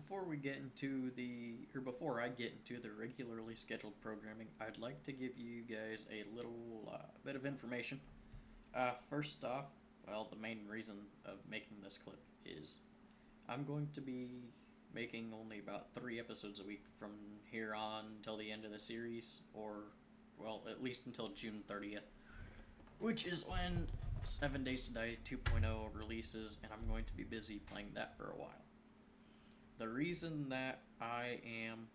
before I get into the regularly scheduled programming, I'd like to give you guys a little bit of information. First off, well, the main reason of making this clip is I'm going to be making only about 3 episodes a week from here on until the end of the series, or, well, at least until June 30th, which is when 7 Days to Die 2.0 releases, and I'm going to be busy playing that for a while. The reason that I am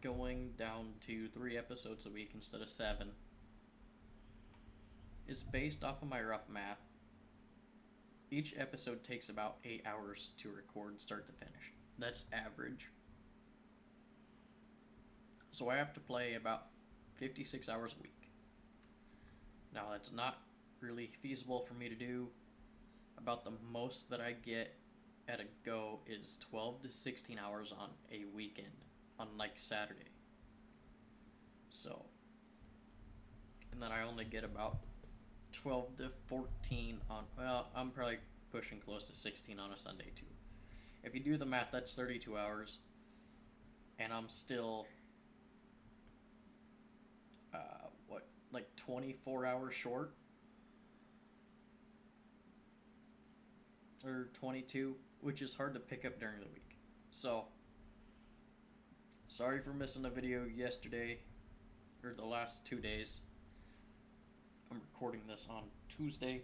going down to 3 episodes a week instead of 7 is based off of my rough math. Each episode takes about 8 hours to record start to finish. That's average. So I have to play about 56 hours a week. Now that's not really feasible for me to do. About the most that I get at a go is 12 to 16 hours on a weekend, on like Saturday. So, and then I only get about 12 to 14 on, well, I'm probably pushing close to 16 on a Sunday too. If you do the math, that's 32 hours, and I'm still, like 24 hours short? Or 22, which is hard to pick up during the week. So, sorry for missing a video yesterday, or the last 2 days. I'm recording this on Tuesday,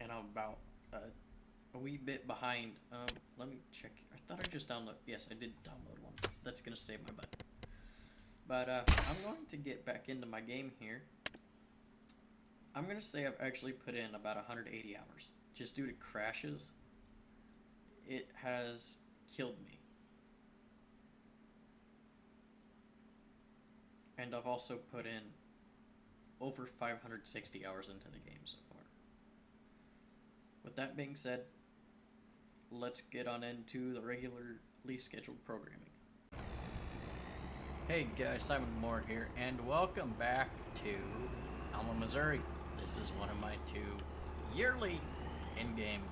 and I'm about a wee bit behind. Let me check. I thought I just downloaded. Yes, I did download one. That's gonna save my butt. But I'm going to get back into my game here. I'm gonna say I've actually put in about 180 hours. Just due to crashes, it has killed me. And I've also put in over 560 hours into the game so far. With that being said, let's get on into the regularly scheduled programming. Hey guys, Simon Moore here, and welcome back to Alma, Missouri. This is one of my 2 yearly in-game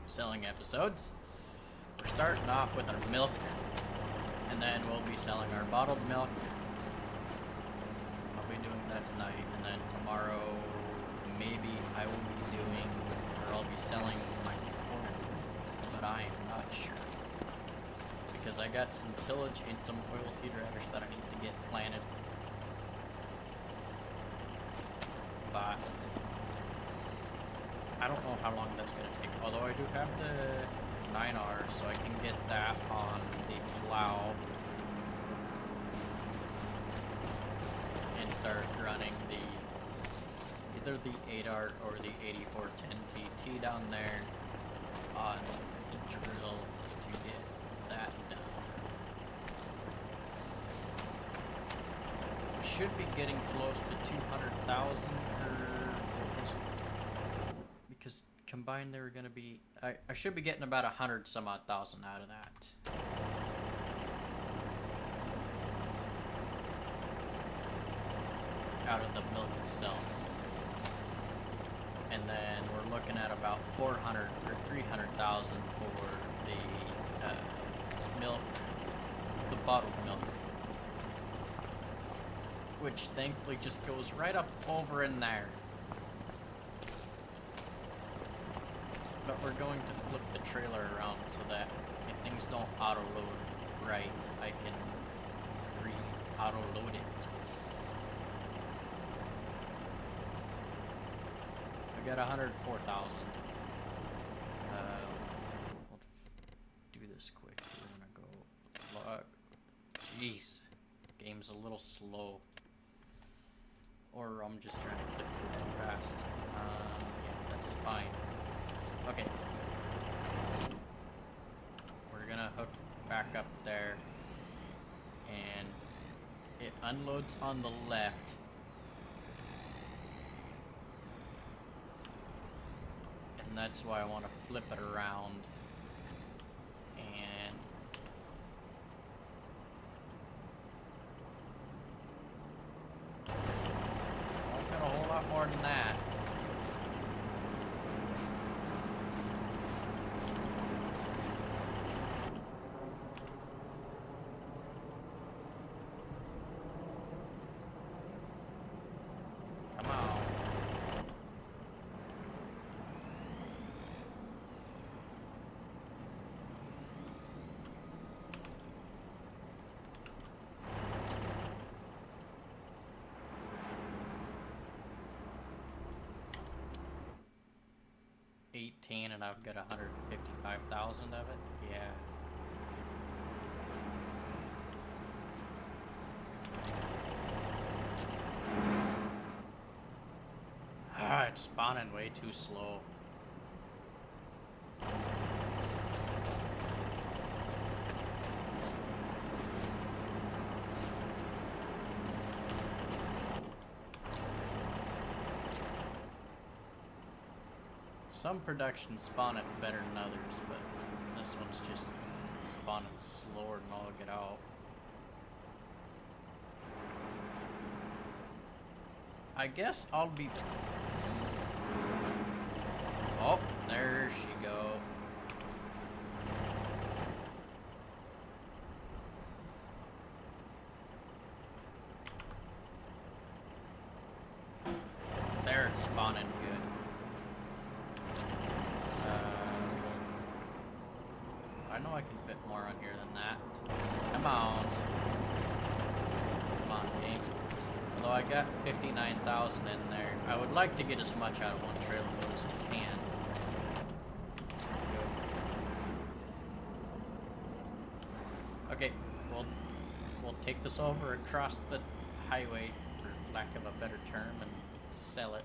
selling episodes. We're starting off with our milk, and then we'll be selling our bottled milk. I'll be doing that tonight, and then tomorrow maybe I will be doing, or I'll be selling my corn, but I am not sure. Because I got some tillage and some oilseed radish that I need to get planted. But I don't know how long that's going to take. Although I do have the 9R, so I can get that on the plow and start running either the 8R or the 8410 BT down there on the drill to get that done. Should be getting close to 200,000 because combined they were going to be, I should be getting about 100 some odd thousand out of that. Out of the milk itself. And then we're looking at about 400 or 300,000 for the milk, the bottled milk, which thankfully just goes right up over in there. But we're going to flip the trailer around so that if things don't auto-load right, I can re-auto-load it. I got 104,000. We'll do this quick. We're gonna go log. Jeez, game's a little slow. Or I'm just trying to click through too fast. Yeah, that's fine. Okay. We're gonna hook back up there. And it unloads on the left. And that's why I want to flip it around. And I've got a whole lot more than that. 15 and I've got 155,000 of it. Yeah. Ah, it's spawning way too slow. Some productions spawn it better than others, but this one's just spawning slower than all get out. I guess I'll be... Oh, there she go. There, it's spawning good. I know I can fit more on here than that. Come on. Come on, game. Although I got 59,000 in there. I would like to get as much out of one trailer load as I can. Okay, we'll take this over across the highway, for lack of a better term, and sell it.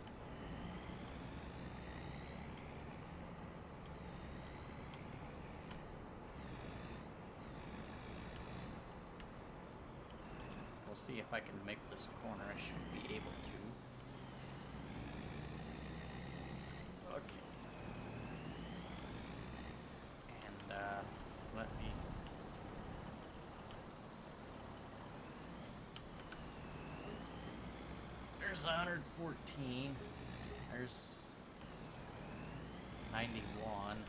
We'll see if I can make this corner. I should be able to. Okay. And, let me... There's 114. There's 91.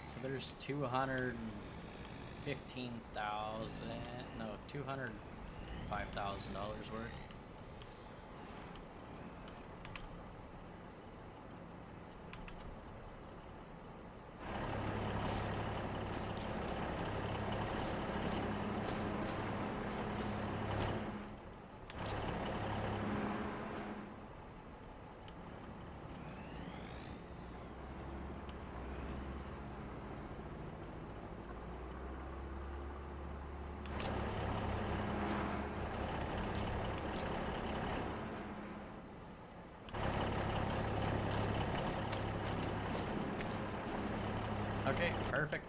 So there's 215,000, no, $205,000 worth. Okay, perfect.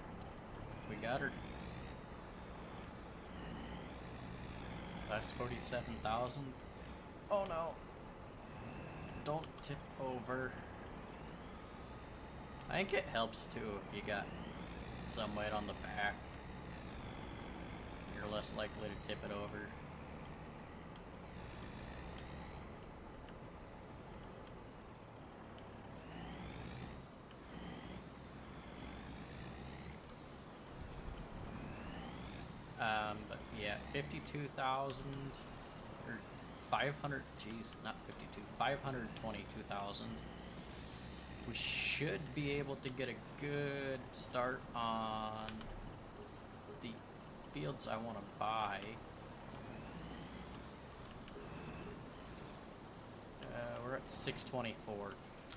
We got her. That's 47,000. Oh no. Don't tip over. I think it helps too if you got some weight on the back. You're less likely to tip it over. But yeah, 52,000 or 500. Geez, not 52. 522,000. We should be able to get a good start on the fields I want to buy. We're at 624.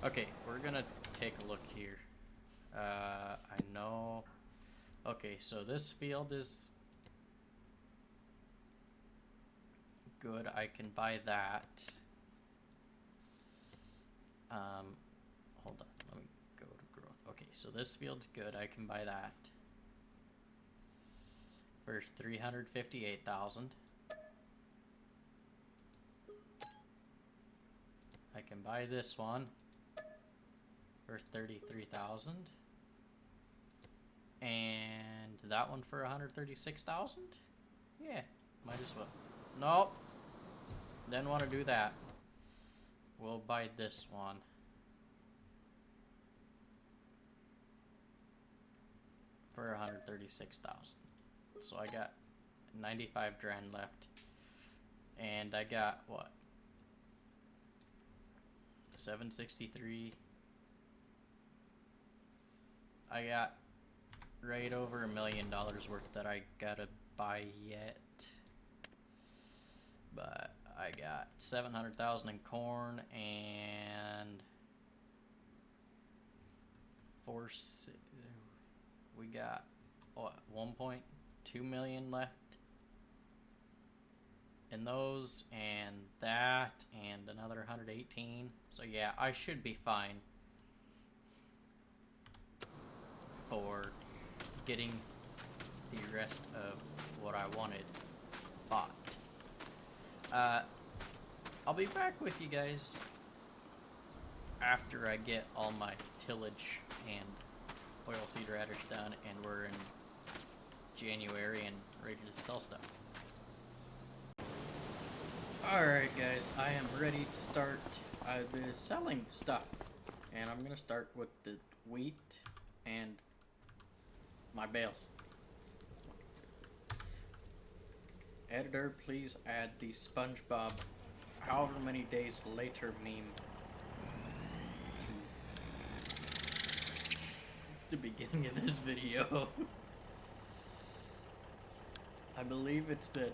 Okay, we're gonna take a look here. I know. Okay, so this field is good. I can buy that. Hold on. Let me go to growth. Okay, so this field's good. I can buy that for 358,000. I can buy this one for 33,000. And that one for 136,000? Yeah, might as well. Nope. Didn't want to do that. We'll buy this one. For 136,000. So I got 95 grand left. And I got what? 763. I got right over $1 million worth that I gotta buy yet. 700,000 in corn and we got what, 1.2 million left in those, and that, and another 118. So yeah, I should be fine for getting the rest of what I wanted bought. I'll be back with you guys after I get all my tillage and oilseed radish done and we're in January and ready to sell stuff. Alright guys, I am ready to start selling stuff, and I'm gonna start with the wheat and my bales. Editor, please add the SpongeBob however many days later meme to the beginning of this video. I believe it's been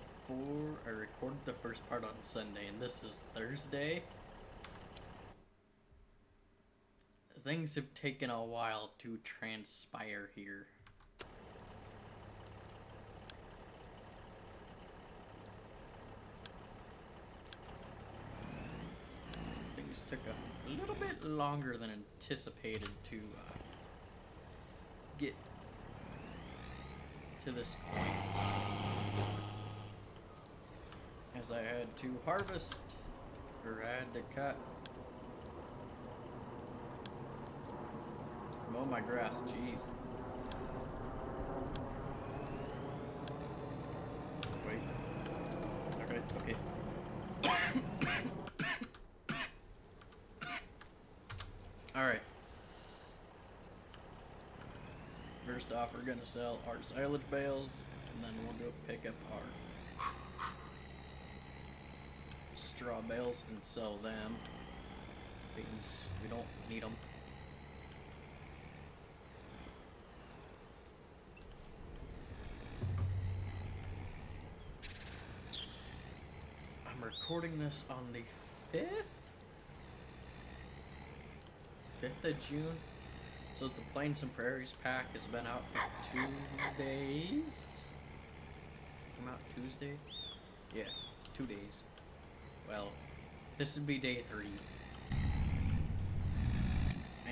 I recorded the first part on Sunday and this is Thursday. Things have taken a while to transpire here. Things took a little bit longer than anticipated to get to this point, as I had to harvest, or I had to cut, mow my grass, jeez. Wait. Okay. Alright. First off, we're gonna sell our silage bales, and then we'll go pick up our straw bales and sell them. Because we don't need them. I'm recording this on the 5th of June. So the Plains and Prairies pack has been out for 2 days. Come out Tuesday? Yeah, 2 days. Well, this would be day 3.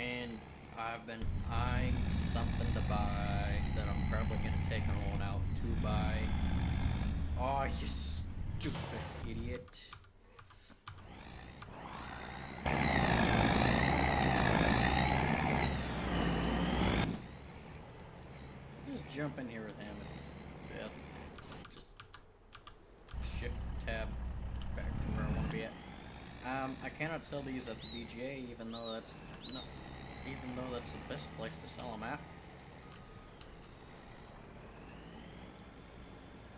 And I've been eyeing something to buy that I'm probably going to take a loan out to buy. Oh, you stupid idiot. Jump in here with him. Just shift tab back to where I want to be at. I cannot sell these at the BGA, even though that's the best place to sell them at.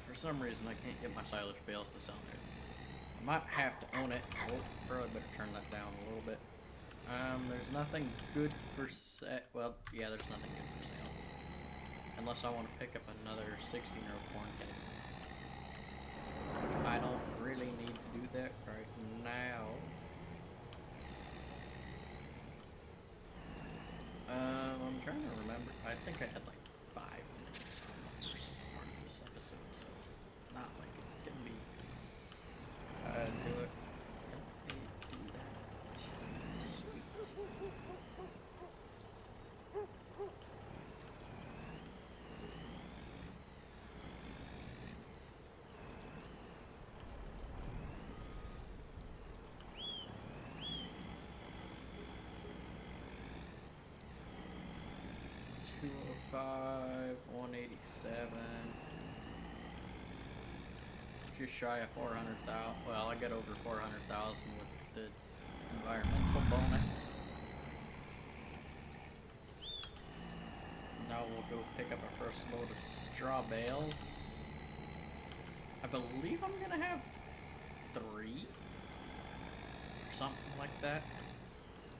For some reason, I can't get my silage bales to sell there. I might have to own it. Oh, probably better turn that down a little bit. There's nothing good for sale. Well, yeah, there's nothing good for sale. Unless I want to pick up another 16-year-old corn keg. I don't really need to do that right now. I'm trying to remember. I think I had like 5 minutes on the first part of this episode, so not like it's gonna be do it. Can I do that? Sweet. 205, 187. Just shy of 400,000. Well, I got over 400,000 with the environmental bonus. Now we'll go pick up our first load of straw bales. I believe I'm gonna have 3 or something like that.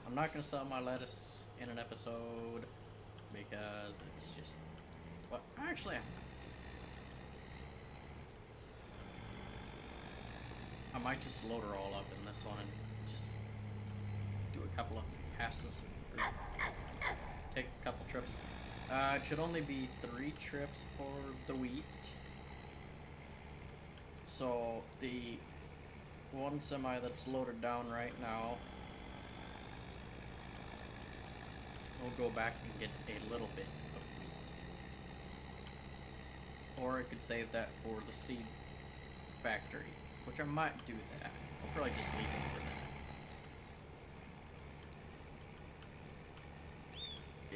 I'm not gonna sell my lettuce in an episode because it's just, well, actually I I might just load her all up in this one and just do a couple of passes, or take a couple trips. It should only be 3 trips for the wheat. So the one semi that's loaded down right now, we'll go back and get a little bit of wheat. Or I could save that for the seed factory, which I might do that. I'll probably just leave it for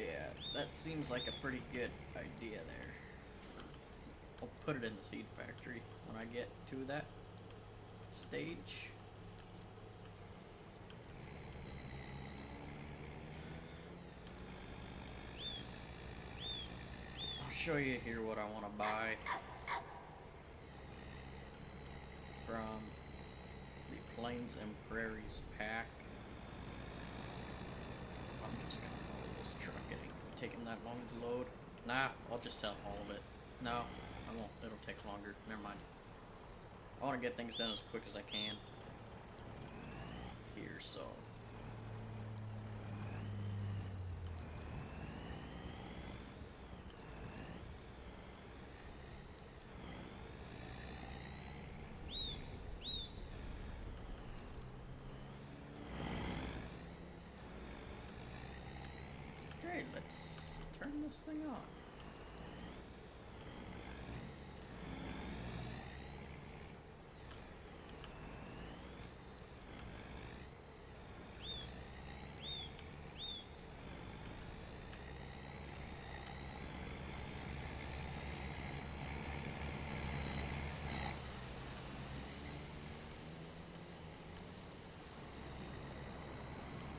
that. Yeah, that seems like a pretty good idea there. I'll put it in the seed factory when I get to that stage. I'll show you here what I want to buy from the Plains and Prairies pack. I'm just gonna follow this truck. It ain't taking that long to load. Nah, I'll just sell all of it. No, I won't. It'll take longer. Never mind. I want to get things done as quick as I can here, so. Okay, let's turn this thing on.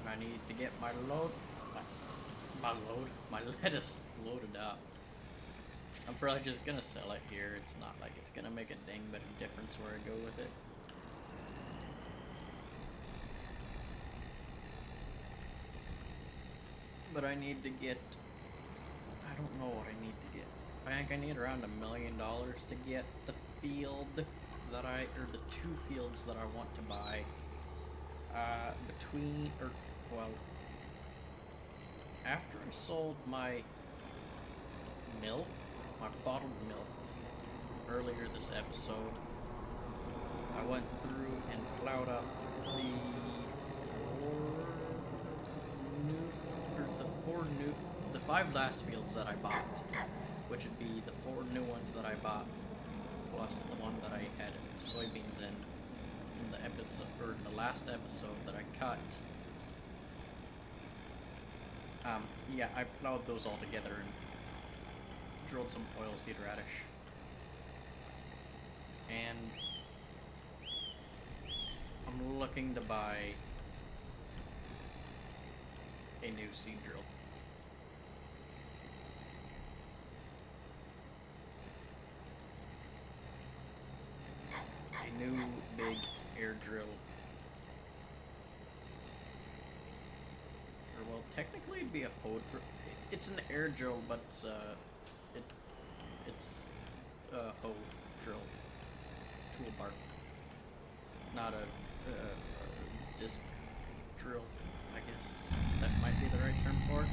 I need to get my my lettuce loaded up. I'm probably just gonna sell it here. It's not like it's gonna make a dang bit of difference where I go with it. But I need to get, I don't know what I need to get. I think I need around $1 million to get the field that or the 2 fields that I want to buy. After I sold my milk, my bottled milk, earlier this episode, I went through and plowed up the 5 last fields that I bought, which would be the 4 new ones that I bought, plus the one that I had soybeans in the episode, or in the last episode that I cut. Yeah, I plowed those all together and drilled some oilseed radish. And I'm looking to buy a new seed drill. A new big air drill. Or, well, technically it'd be a hoe drill. It's an air drill, but it's a hoe drill toolbar, not a disc drill. I guess that might be the right term for it.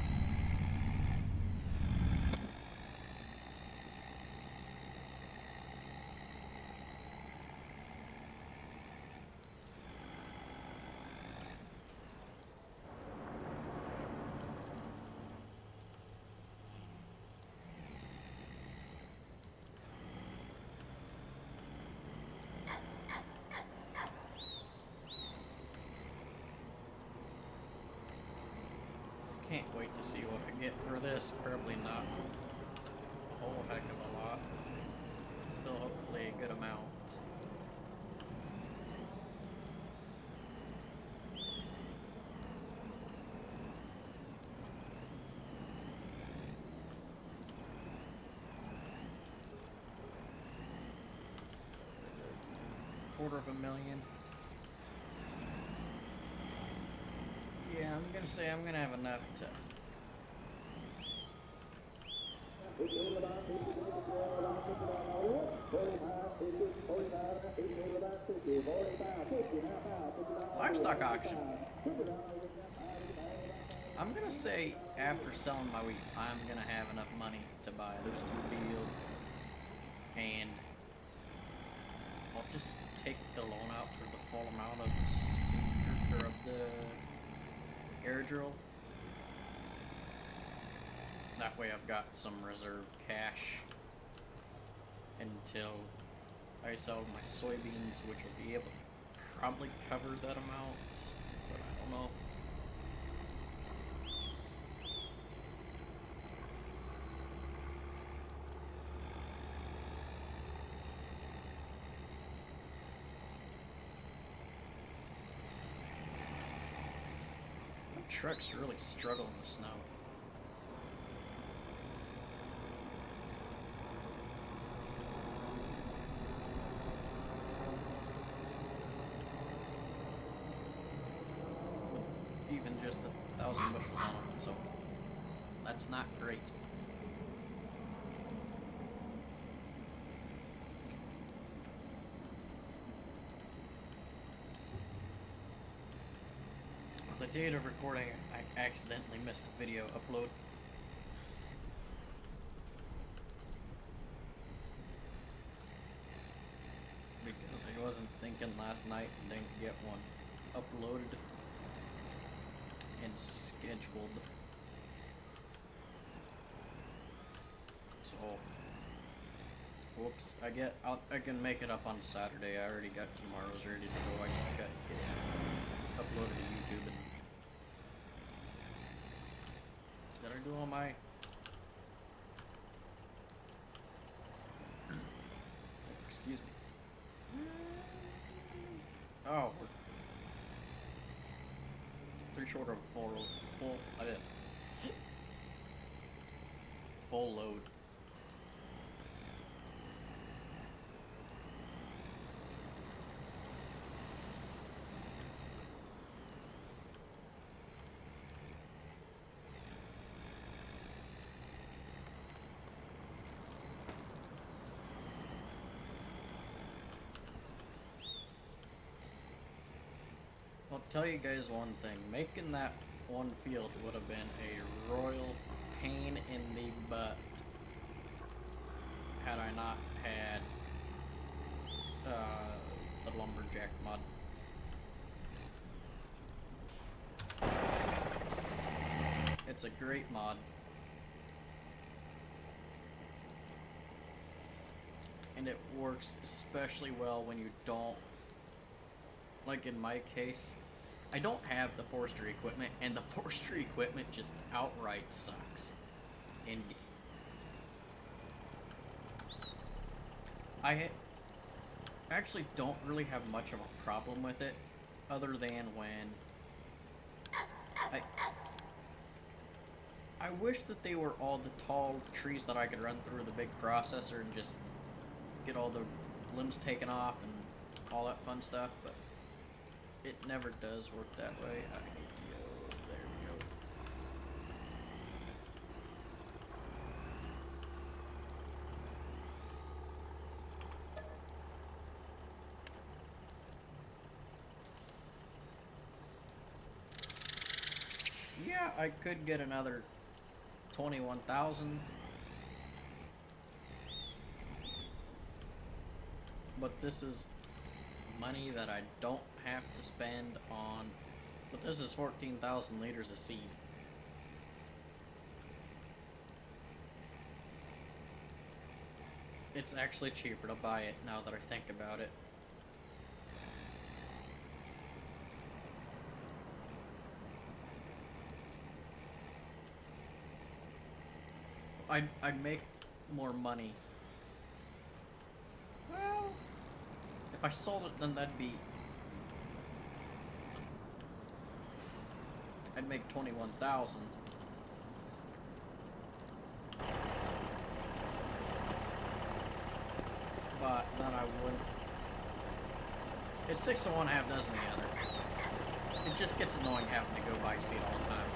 Can't wait to see what I get for this. Probably not a whole heck of a lot. Still hopefully a good amount. $250,000. Yeah, I'm gonna say I'm gonna have enough to Livestock auction. I'm gonna say after selling my wheat, I'm gonna have enough money to buy those two fields, and I'll just take the loan out for the full amount of the seed or of the air drill. That way I've got some reserve cash until I sell my soybeans, which will be able to probably cover that amount, but I don't know. My truck's really struggling in the snow. Even just 1,000 bushels on them, so that's not great. The date of recording, I accidentally missed a video upload. Because I wasn't thinking last night and didn't get one uploaded and scheduled. So, whoops! I can make it up on Saturday. I already got tomorrow's ready to go. I just got uploaded to YouTube. And did I do all my? Excuse me. Oh. Short of full load. I'll tell you guys one thing, making that one field would have been a royal pain in the butt had I not had the lumberjack mod. It's a great mod. And it works especially well when you don't, like in my case, I don't have the forestry equipment, and the forestry equipment just outright sucks. And I actually don't really have much of a problem with it, other than when I wish that they were all the tall trees that I could run through the big processor and just get all the limbs taken off and all that fun stuff, but it never does work that way. I need to go. There we go. Yeah, I could get another 21,000. But this is money that I don't have to spend on. But this is 14,000 liters of seed. It's actually cheaper to buy it now that I think about it. I'd make more money. Well, if I sold it, then that'd be... I'd make 21,000. But then I wouldn't. It's 6 to 1, half dozen the other. It just gets annoying having to go buy seed all the time.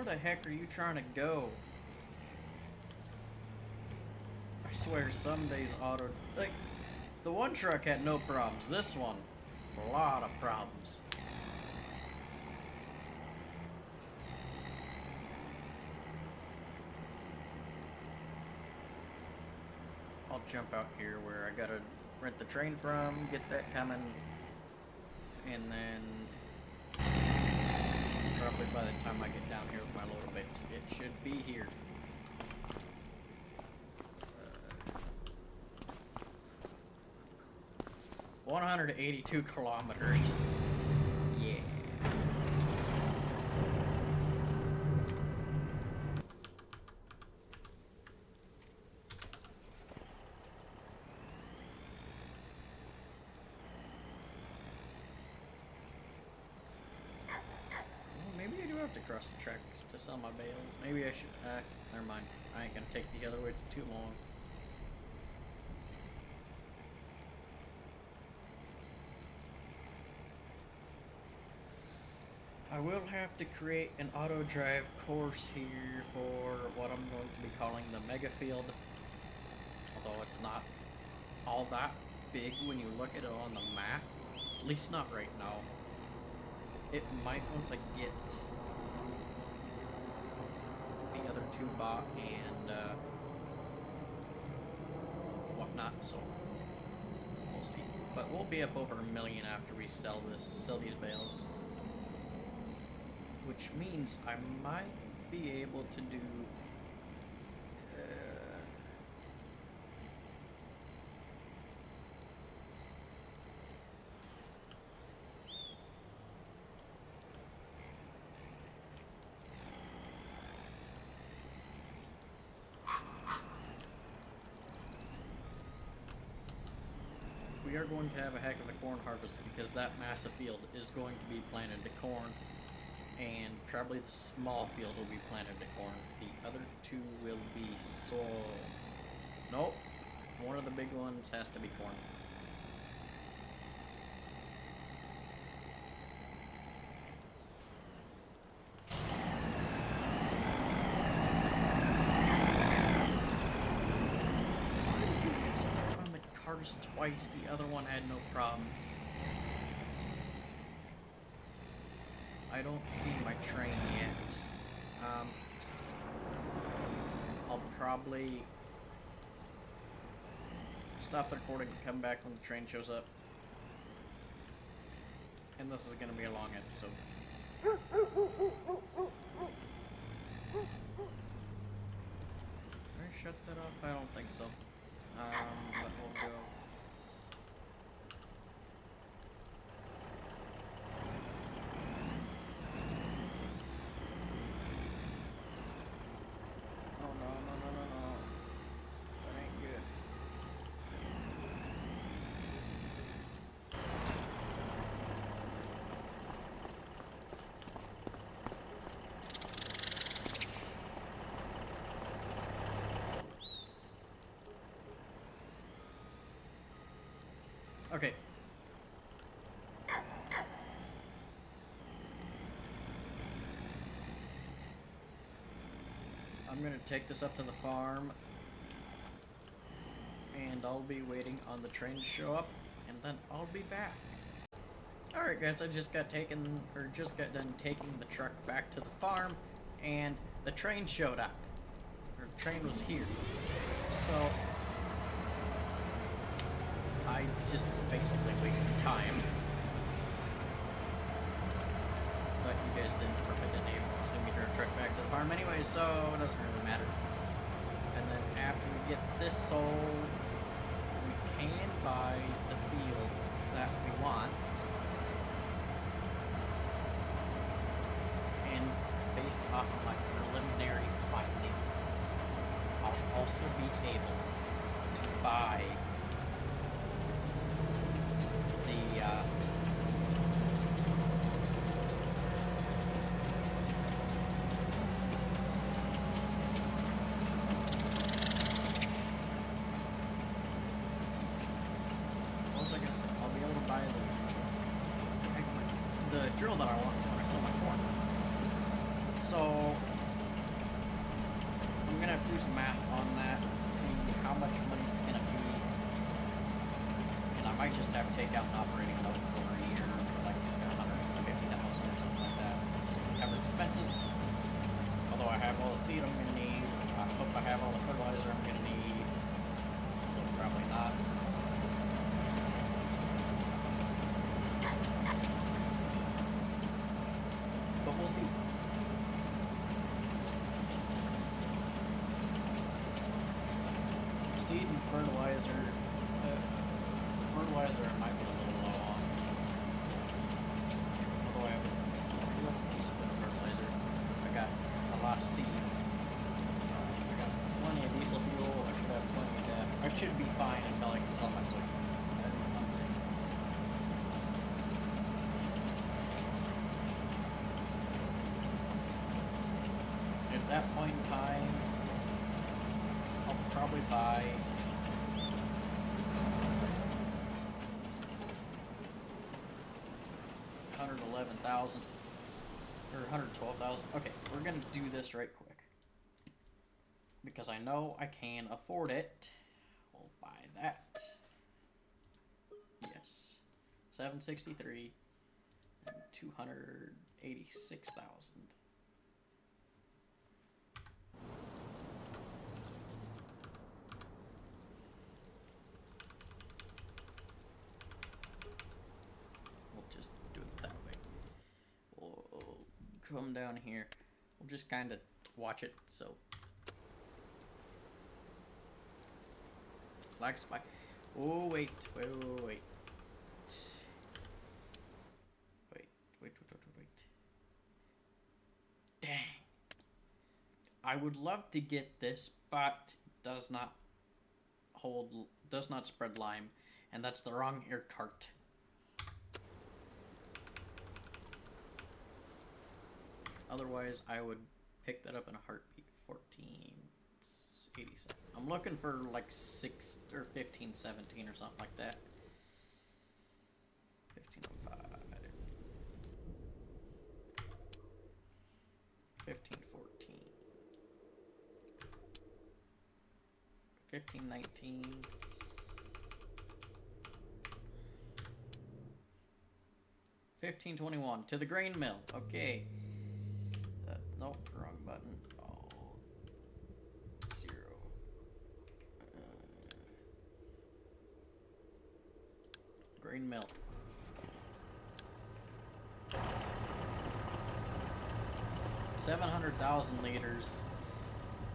Where the heck are you trying to go? I swear, some days auto... Like, the one truck had no problems. This one, a lot of problems. I'll jump out here where I gotta rent the train from, get that coming, and then probably by the time I get down here with my loader base, it should be here. 182 kilometers. Yeah. Maybe I do have to cross the tracks to sell my bales. Maybe I should. Never mind. I ain't gonna take the other way. It's too long. I will have to create an auto drive course here for what I'm going to be calling the mega field. Although it's not all that big when you look at it on the map. At least not right now. It might once I get the other two bought and whatnot, so we'll see. But we'll be up over 1 million after we sell these bales. Which means I might be able to do we are going to have a heck of a corn harvest because that massive field is going to be planted to corn. And probably the small field will be planted to corn. The other two will be soil. Nope. One of the big ones has to be corn. Why did you get stuck on the cars twice? The other one had no problems. I don't see my train yet. I'll probably stop the recording and come back when the train shows up. And this is going to be a long episode. Did I shut that off? I don't think so. But we'll go. Okay. I'm gonna take this up to the farm and I'll be waiting on the train to show up and then I'll be back. Alright guys, I just got done taking the truck back to the farm and the train showed up. Or the train was here. So I just basically wasted time. But you guys didn't forbid any send me to truck back to the farm anyway, so it doesn't really matter. And then after we get this sold, we can buy the field that we want. And based off of my preliminary finding, I'll also be able to buy the drill that I want when I sell my corn. So do some math on that to see how much money it's gonna be. And I might just have to take out an operating note for a year, like 150,000 or something like that. Cover expenses. Although I have all the seed I'm gonna need. I hope I have all the fertilizer I'm gonna need. Although probably not. But we'll see. Seed and fertilizer. Fertilizer I might be a little low on. Although I have a decent bit of fertilizer. I got a lot of seed. I got plenty of diesel fuel. I should have plenty of that. I should be fine until I can sell my soybeans. I'm safe. At that point in time, I'll probably buy $111,000 or $112,000. Okay, we're gonna do this right quick because I know I can afford it. We'll buy that. Yes, 763 and 286,000. Come down here. We'll just kind of watch it. So, flag spike. Oh wait. Dang. I would love to get this, but does not spread lime, and that's the wrong air cart. Otherwise, I would pick that up in a heartbeat. 1487. I'm looking for like 6 or 1517 or something like that. 1505. 1514. 1519. 1521. To the grain mill. Okay. Nope, wrong button. Oh, 0. Grain mill. 700,000 liters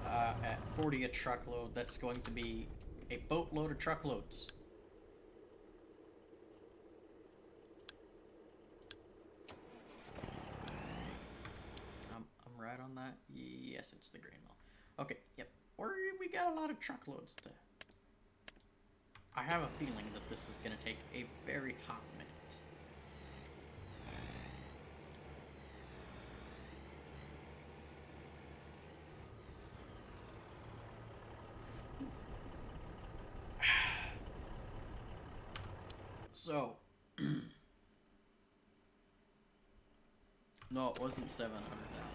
at 40 a truckload. That's going to be a boatload of truckloads. Right on that? Yes, it's the grain mill. Okay, yep. We got a lot of truckloads to... I have a feeling that this is going to take a very hot minute. So... No, it wasn't 700,000. It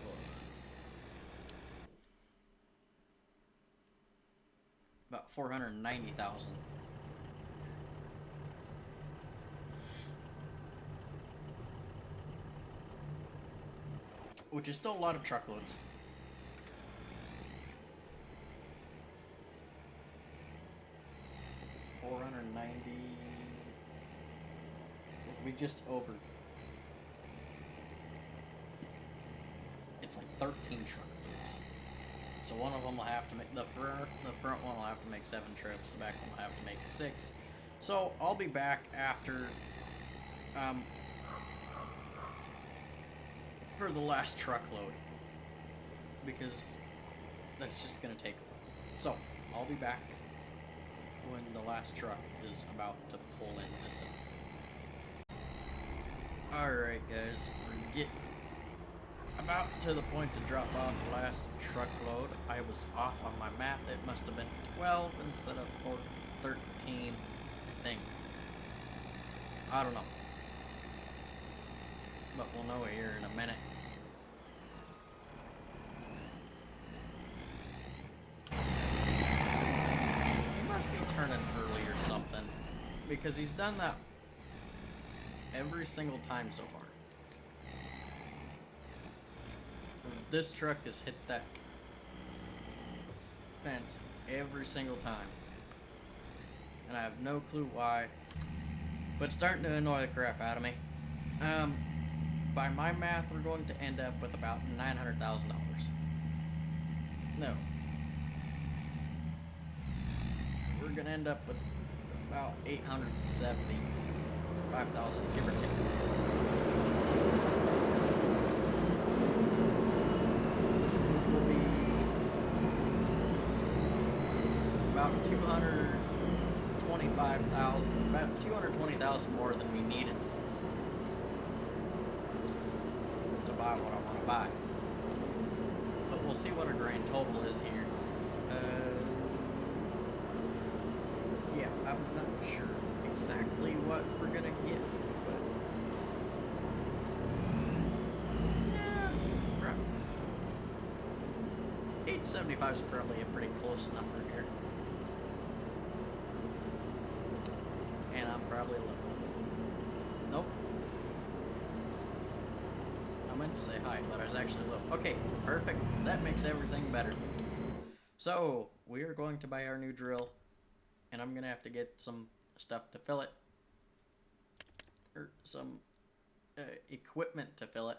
was about 490,000. Which is still a lot of truckloads. $490. We just over. It's like 13 truckloads. So one of them will have to make the front one will have to make 7 trips. The back one will have to make 6. So I'll be back after for the last truckload because that's just gonna take a while. So I'll be back when the last truck is about to pull into some. Alright guys, we're getting about to the point to drop off the last truckload. I was off on my math. It must have been 12 instead of 13, I think. I don't know. But we'll know here in a minute. turning early or something, because he's done that every single time so far. This truck has hit that fence every single time, and I have no clue why, but it's starting to annoy the crap out of me. By my math, we're going to end up with about $900,000. No. We're going to end up with about 875,000, give or take. Which will be about 225,000, about 220,000 more than we needed to buy what I want to buy. But we'll see what our grand total is here. Yeah, I'm not sure exactly what we're gonna get, but yeah, 875 is probably a pretty close number here. And I'm probably low. Nope. I meant to say hi, but I was actually low. Okay, perfect. That makes everything better. So, we are going to buy our new drill, and I'm going to have to get some stuff to fill it. Or some equipment to fill it.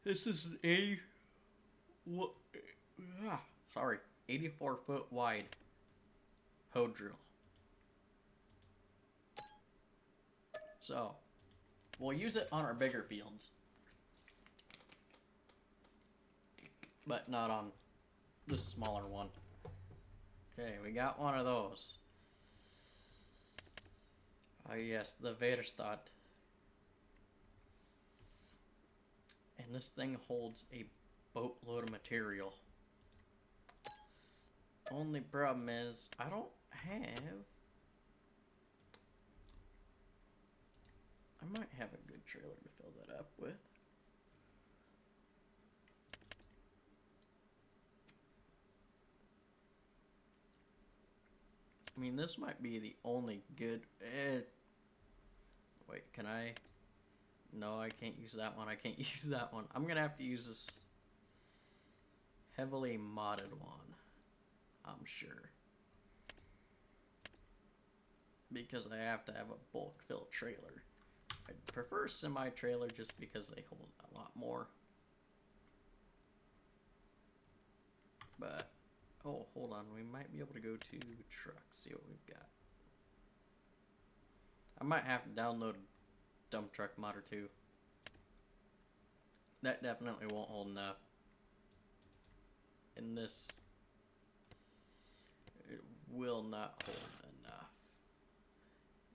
This is an 84-foot wide hoe drill. So, we'll use it on our bigger fields, but not on this smaller one. Okay, we got one of those. Oh yes, the Verstaat. And this thing holds a boatload of material. Only problem is, I don't have... I might have a good trailer to fill that up with. I mean, this might be the only good... Wait, can I... No, I can't use that one. I can't use that one. I'm going to have to use this heavily modded one, I'm sure. Because I have to have a bulk fill trailer. I prefer semi-trailer just because they hold a lot more. But, oh, hold on. We might be able to go to trucks, see what we've got. I might have to download dump truck modder too. That definitely won't hold enough. And this, it will not hold enough.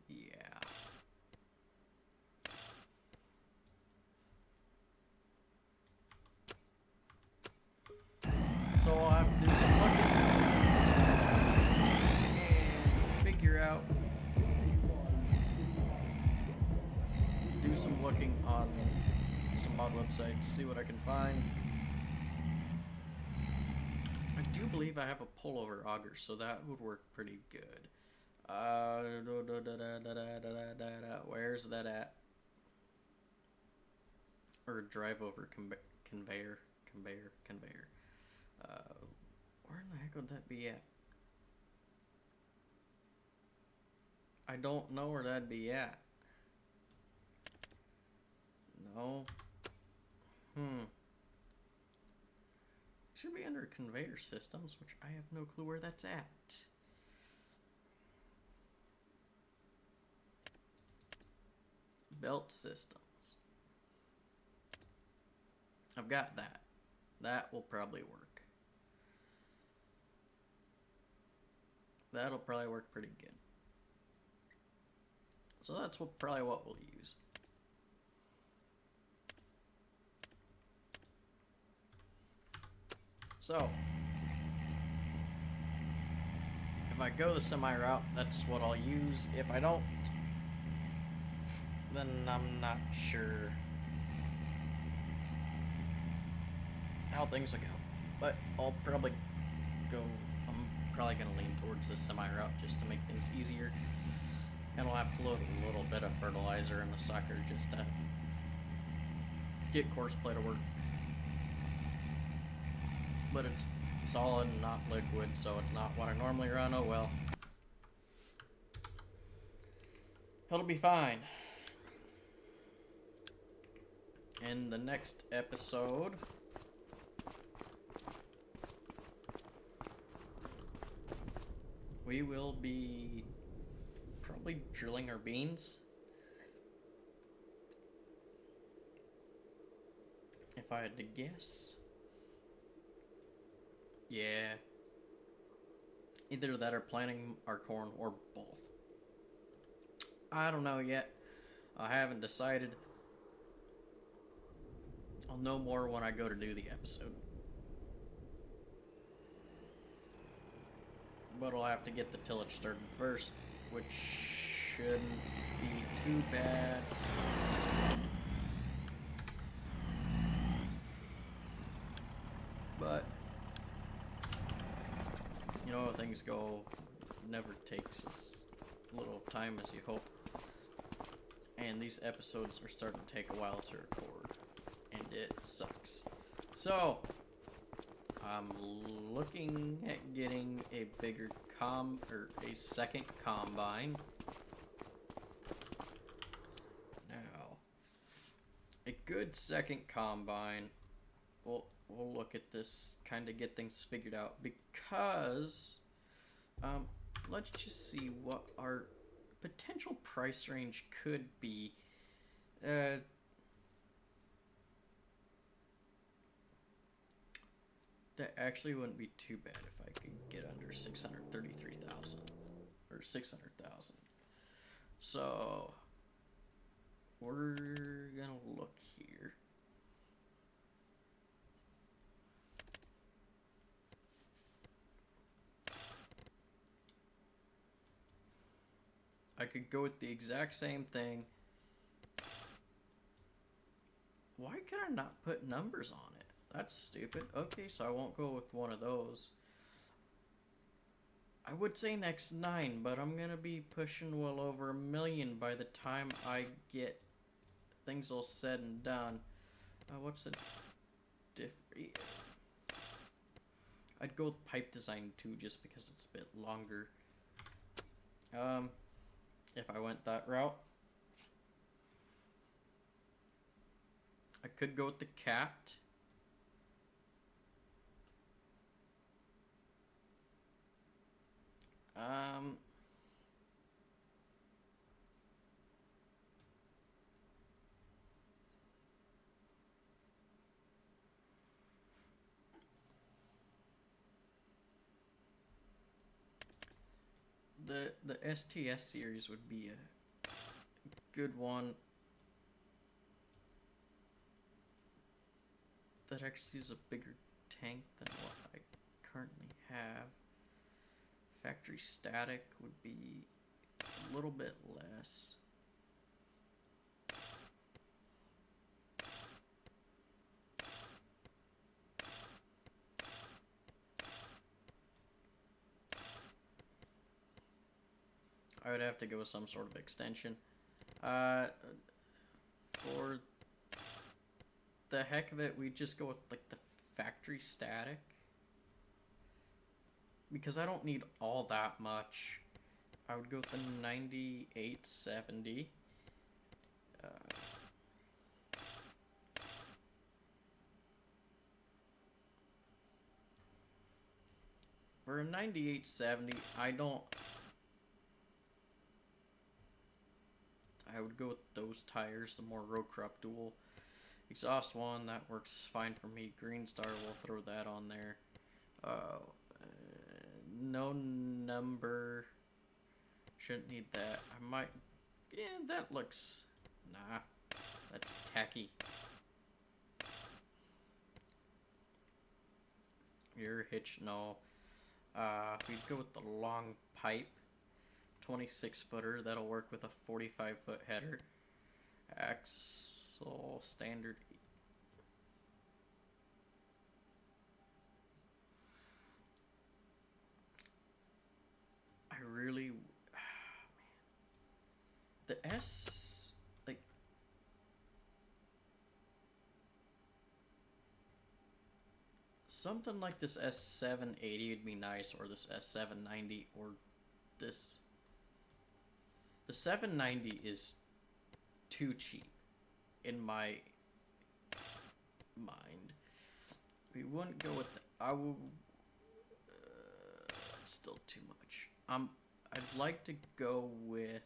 Yeah. So I'll have to do some looking and figure out, do some looking on some mod websites, see what I can find. I do believe I have a pullover auger, so that would work pretty good. Where's that at? Or drive over conveyor. Where in the heck would that be at? I don't know where that'd be at. No. Should be under conveyor systems, which I have no clue where that's at. Belt systems. I've got that. That will probably work. That'll probably work pretty good. So that's probably what we'll use. So, if I go the semi route, that's what I'll use. If I don't, then I'm not sure how things will go. But I'll probably I'm probably going to lean towards the semi route just to make things easier. And I'll have to load a little bit of fertilizer in the sucker just to get course play to work. But it's solid and not liquid, so it's not what I normally run. Oh well. It'll be fine. In the next episode, we will be probably drilling our beans. If I had to guess. Yeah. Either that or planting our corn or both. I don't know yet. I haven't decided. I'll know more when I go to do the episode. But I'll have to get the tillage started first, which shouldn't be too bad. But, you know, things go, never takes as little time as you hope. And these episodes are starting to take a while to record. And it sucks. So, I'm looking at getting a bigger a second combine. Now, a good second combine. We'll look at this, kind of get things figured out, because let's just see what our potential price range could be. That actually wouldn't be too bad if I could get under 633,000 or 600,000. So we're gonna look here. I could go with the exact same thing. Why can I not put numbers on it? That's stupid. Okay, so I won't go with one of those. I would say next 9, but I'm gonna be pushing well over 1 million by the time I get things all said and done. What's the difference? I'd go with pipe design too, just because it's a bit longer. If I went that route, I could go with the cat. The STS series would be a good one. That actually is a bigger tank than what I currently have. Factory static would be a little bit less. I would have to go with some sort of extension. For the heck of it, we just go with like the factory static. Because I don't need all that much. I would go with the 9870. For a 9870, I would go with those tires, the more road crop dual. Exhaust one, that works fine for me. Green Star, we'll throw that on there. No number. Shouldn't need that. I might. Yeah, that looks. Nah, that's tacky. Rear hitch, no. We'd go with the long pipe. 26 footer. That'll work with a 45-foot header. Axle standard. S like something like this S780 would be nice, or this S790, or this. The 790 is too cheap in my mind. We wouldn't go with the, I will. It's still too much. I'd like to go with.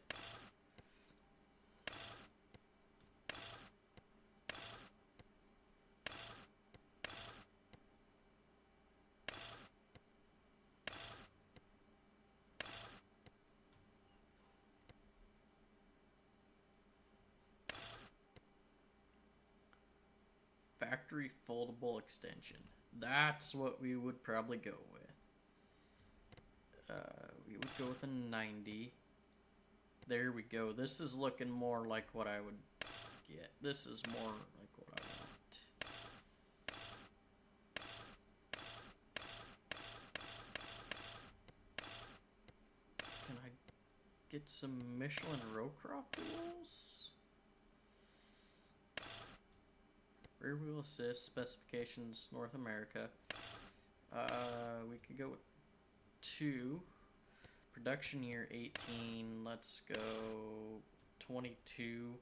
Factory foldable extension. That's what we would probably go with. We would go with a 90. There we go. This is looking more like what I would get. This is more like what I want. Can I get some Michelin row crop wheels? Rear wheel assist, specifications, North America. We could go with 2. Production year 18. Let's go 22.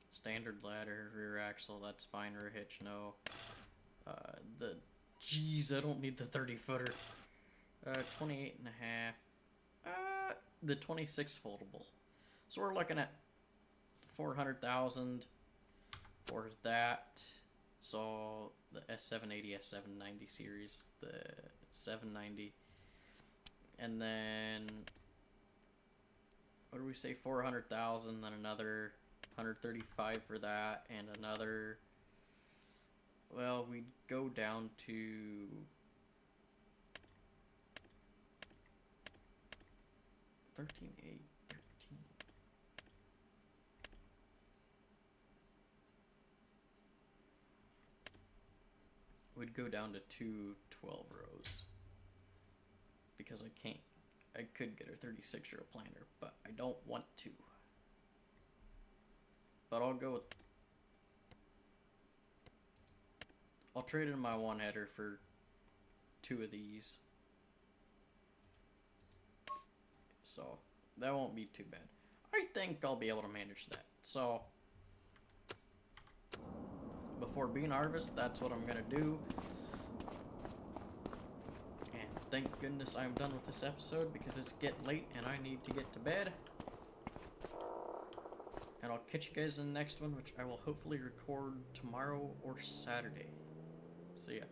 Standard ladder, rear axle, that's fine. Rear hitch, no. Jeez, I don't need the 30-footer. 28 and a half. The 26 foldable. So we're looking at 400,000 for that. So the S780, S790 series, the 790, and then what do we say? 400,000, then another 135 for that, and another. Well, we'd go down to 13.8. We'd go down to 2 12 rows because I could get a 36-row planter, but I don't want to. But I'll trade in my one header for 2 of these. So that won't be too bad. I think I'll be able to manage that. So before bean harvest, that's what I'm gonna do. And thank goodness I'm done with this episode because it's getting late and I need to get to bed. And I'll catch you guys in the next one, which I will hopefully record tomorrow or Saturday. See ya.